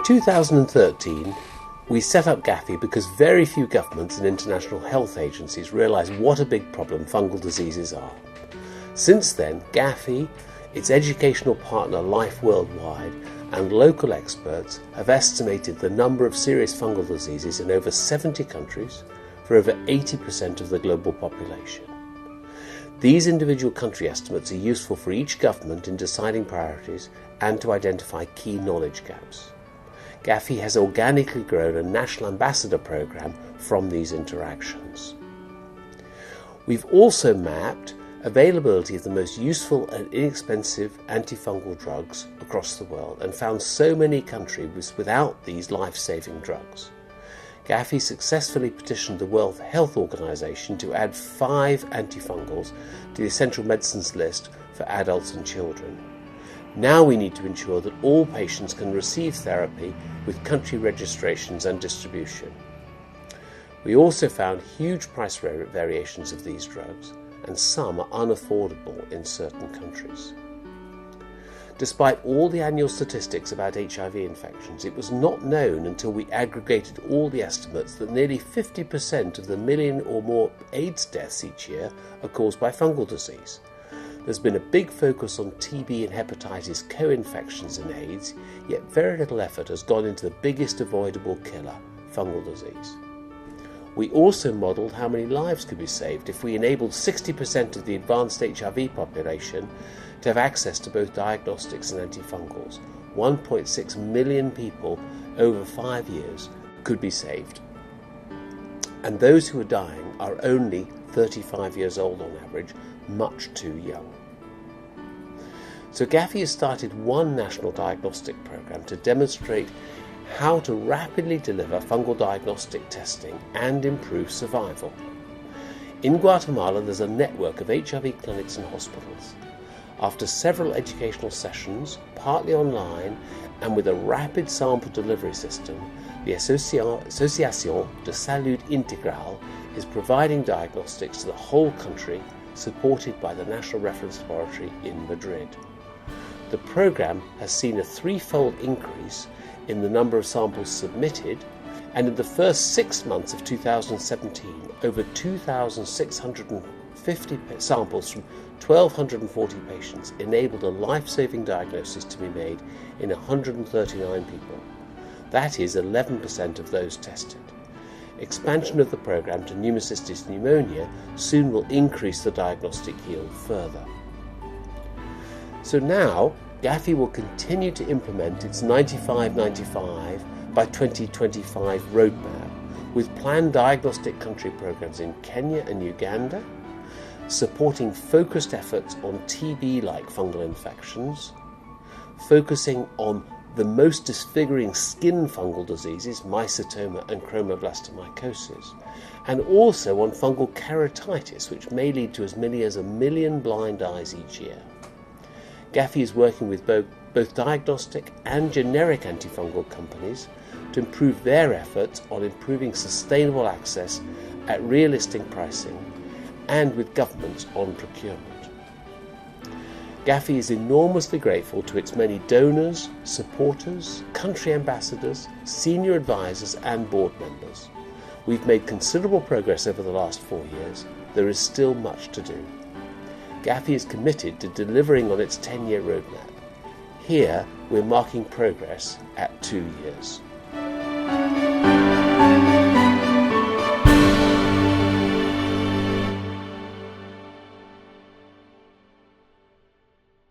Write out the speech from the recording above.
In 2013, we set up GAFFI because very few governments and international health agencies realise what a big problem fungal diseases are. Since then, GAFFI, its educational partner Life Worldwide, and local experts have estimated the number of serious fungal diseases in over 70 countries for over 80% of the global population. These individual country estimates are useful for each government in deciding priorities and to identify key knowledge gaps. GAFFI has organically grown a national ambassador program from these interactions. We've also mapped availability of the most useful and inexpensive antifungal drugs across the world and found so many countries without these life-saving drugs. GAFFI successfully petitioned the World Health Organization to add 5 antifungals to the essential medicines list for adults and children. Now we need to ensure that all patients can receive therapy with country registrations and distribution. We also found huge price variations of these drugs, and some are unaffordable in certain countries. Despite all the annual statistics about HIV infections, it was not known until we aggregated all the estimates that nearly 50% of the million or more AIDS deaths each year are caused by fungal disease. There's been a big focus on TB and hepatitis co-infections in AIDS, yet very little effort has gone into the biggest avoidable killer, fungal disease. We also modelled how many lives could be saved if we enabled 60% of the advanced HIV population to have access to both diagnostics and antifungals. 1.6 million people over 5 years could be saved. And those who are dying are only 35 years old on average, much too young. So GAFFI has started one national diagnostic programme to demonstrate how to rapidly deliver fungal diagnostic testing and improve survival. In Guatemala, there's a network of HIV clinics and hospitals. After several educational sessions, partly online and with a rapid sample delivery system, the Associación de Salud Integral is providing diagnostics to the whole country, supported by the National Reference Laboratory in Madrid. The programme has seen a 3-fold increase in the number of samples submitted, and in the first 6 months of 2017, over 2,650 samples from 1,240 patients enabled a life-saving diagnosis to be made in 139 people. That is 11% of those tested. Expansion of the programme to pneumocystis pneumonia soon will increase the diagnostic yield further. So now, GAFFI will continue to implement its 95-95 by 2025 roadmap, with planned diagnostic country programs in Kenya and Uganda, supporting focused efforts on TB-like fungal infections, focusing on the most disfiguring skin fungal diseases, mycetoma and chromoblastomycosis, and also on fungal keratitis, which may lead to as many as 1 million blind eyes each year. GAFFI is working with both diagnostic and generic antifungal companies to improve their efforts on improving sustainable access at realistic pricing, and with governments on procurement. GAFFI is enormously grateful to its many donors, supporters, country ambassadors, senior advisors and board members. We've made considerable progress over the last 4 years. There is still much to do. GAFFI is committed to delivering on its 10-year roadmap. Here, we're marking progress at 2 years.